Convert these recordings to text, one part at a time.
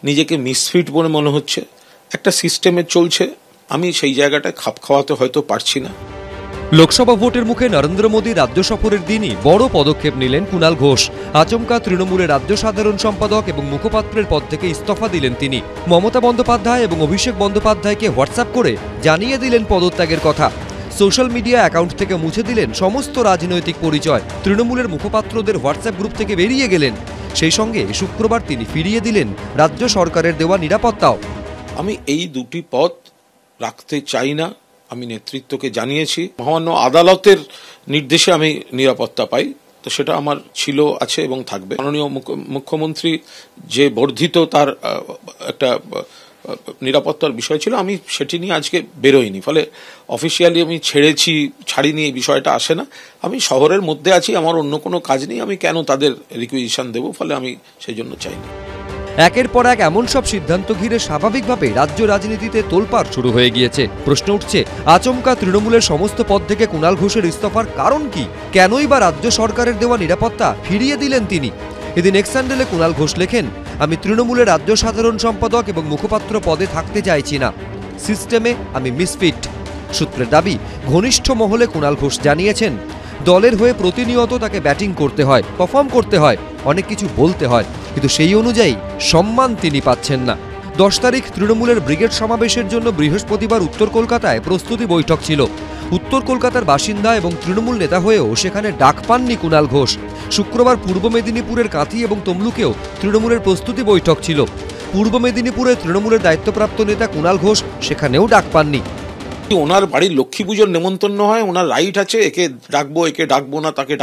নিজেকে মিসফিট বলে মনে হচ্ছে, একটা সিস্টেমে চলছে, আমি সেই জায়গাটায় খাপ খাওয়াতে হয়তো পারছি না। লোকসভা ভোটের মুখে নরেন্দ্র মোদী রাজ্য সফরের দিনই বড় পদক্ষেপ নিলেন কুণাল ঘোষ। আচমকা তৃণমূলের রাজ্য সাধারণ সম্পাদক এবং মুখপাত্রের পদ থেকে ইস্তফা দিলেন তিনি। মমতা বন্দ্যোপাধ্যায় এবং অভিষেক বন্দ্যোপাধ্যায়কে হোয়াটসঅ্যাপ করে জানিয়ে দিলেন পদত্যাগের কথা। সোশ্যাল মিডিয়া অ্যাকাউন্ট থেকে মুছে দিলেন সমস্ত রাজনৈতিক পরিচয়। তৃণমূলের মুখপাত্রদের হোয়াটসঅ্যাপ গ্রুপ থেকে বেরিয়ে গেলেন। সেই সঙ্গে শুক্রবার তিনি ফিরিয়ে দিলেন রাজ্য সরকারের দেওয়া নিরাপত্তাও। আমি এই দুটি পদ রাখতে চাই না, আমি নেতৃত্বকে জানিয়েছি। মহামান্য আদালতের নির্দেশে আমি নিরাপত্তা পাই, তো সেটা আমার ছিল, আছে এবং থাকবে। মাননীয় মুখ্যমন্ত্রী যে বর্ধিত তার একটা নিরাপত্তার বিষয় ছিল, আমি সেটি নিয়ে আজকে বেরোইনি। ফলে অফিসিয়ালি আমি ছাড়িনি, এই বিষয়টা আসে না। আমি শহরের মধ্যে আছি, আমার অন্য কোনো কাজ নেই, আমি কেন তাদের রিকুইজিশন দেব? ফলে আমি সেই জন্য চাইনি। একের পর এক এমন সব সিদ্ধান্ত ঘিরে স্বাভাবিকভাবে রাজ্য রাজনীতিতে তোলপাড় শুরু হয়ে গিয়েছে। প্রশ্ন উঠছে, আচমকা তৃণমূলের সমস্ত পদ থেকে কুণাল ঘোষের ইস্তফার কারণ কি? কেনই বা রাজ্য সরকারের দেওয়া নিরাপত্তা ফিরিয়ে দিলেন তিনি? এদিন এক্স হ্যান্ডেলে কুণাল ঘোষ লেখেন, আমি তৃণমূলের রাজ্য সাধারণ সম্পাদক এবং মুখপাত্র পদে থাকতে চাইছি না, সিস্টেমে আমি মিসফিট। সূত্রের দাবি, ঘনিষ্ঠ মহলে কুণাল ঘোষ জানিয়েছেন, দলের হয়ে প্রতিনিয়ত তাকে ব্যাটিং করতে হয়, পারফর্ম করতে হয়, অনেক কিছু বলতে হয়, কিন্তু সেই অনুযায়ী সম্মান তিনি পাচ্ছেন না। 10 তারিখ তৃণমূলের ব্রিগেড সমাবেশের জন্য বৃহস্পতিবার উত্তর কলকাতায় প্রস্তুতি বৈঠক ছিল। উত্তর কলকাতার বাসিন্দা এবং তৃণমূল নেতা হয়েও সেখানে ডাক পাননি কুণাল ঘোষ। শুক্রবার পূর্ব মেদিনীপুরের কাঁথি এবং তমলুকেও তৃণমূলের প্রস্তুতি বৈঠক ছিল। পূর্ব মেদিনীপুরে তৃণমূলের দায়িত্বপ্রাপ্ত নেতা কুণাল ঘোষ সেখানেও ডাক পাননি। ওনার বাড়ির লক্ষ্মী পুজোর নেমন্তন্ন হয়, ওনার রাইট আছে, একে ডাকবো, একে ডাকবো না, তাকে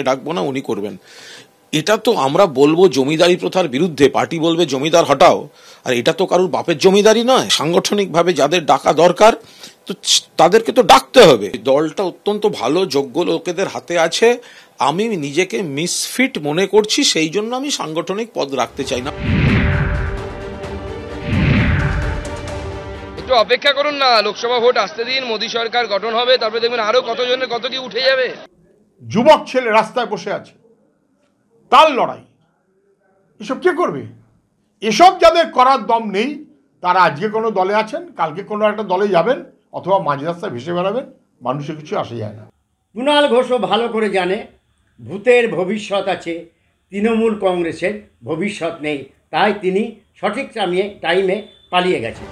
ডাকবো না, উনি করবেন। এটা তো আমরা বলবো জমিদারি প্রথার বিরুদ্ধে, পার্টি বলবে জমিদার হটাও, আর এটা তো কারুর বাপের জমিদারি নয়। সাংগঠনিকভাবে যাদের ডাকা দরকার তো তাদেরকে তো ডাকতে হবে। দলটা অত্যন্ত ভালো যোগ্য লোকেদের হাতে আছে, আমি নিজেকে মিসফিট মনে করছি, সেই জন্য আমি সাংগঠনিক পদ রাখতে চাই না। একটু অপেক্ষা করুন না, লোকসভা ভোট আসতে দিন, মোদী সরকার গঠন হবে, তারপরে দেখবেন আরো কতজনের কত কি উঠে যাবে। যুবক ছেলে রাস্তায় বসে আছে, তার লড়াই, এসব কে করবে? এসব যাদের করার দম নেই, তারা আজকে কোনো দলে আছেন, কালকে কোনো একটা দলে যাবেন, অথবা মাঝ রাস্তায় ভেসে বেড়াবেন, মানুষের কিছু আসে যায় না। কুণাল ঘোষও ভালো করে জানে ভূতের ভবিষ্যৎ আছে, তৃণমূল কংগ্রেসের ভবিষ্যৎ নেই, তাই তিনি সঠিক টাইমে পালিয়ে গেছেন।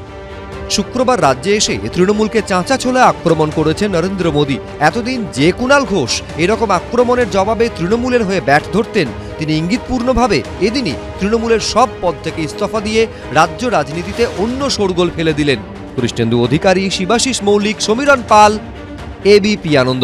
শুক্রবার রাজ্যে এসে তৃণমূলকে চাঁচা ছোলা আক্রমণ করেছেন নরেন্দ্র মোদী। এতদিন যে কুণাল ঘোষ এরকম আক্রমণের জবাবে তৃণমূলের হয়ে ব্যাট ধরতেন, তিনি ইঙ্গিতপূর্ণভাবে এদিনই তৃণমূলের সব পদ থেকে ইস্তফা দিয়ে রাজ্য রাজনীতিতে অন্য শোরগোল ফেলে দিলেন। কৃষ্ণেন্দু অধিকারী, শিবাশিস মৌলিক, সমীরণ পাল, এবিপি আনন্দ।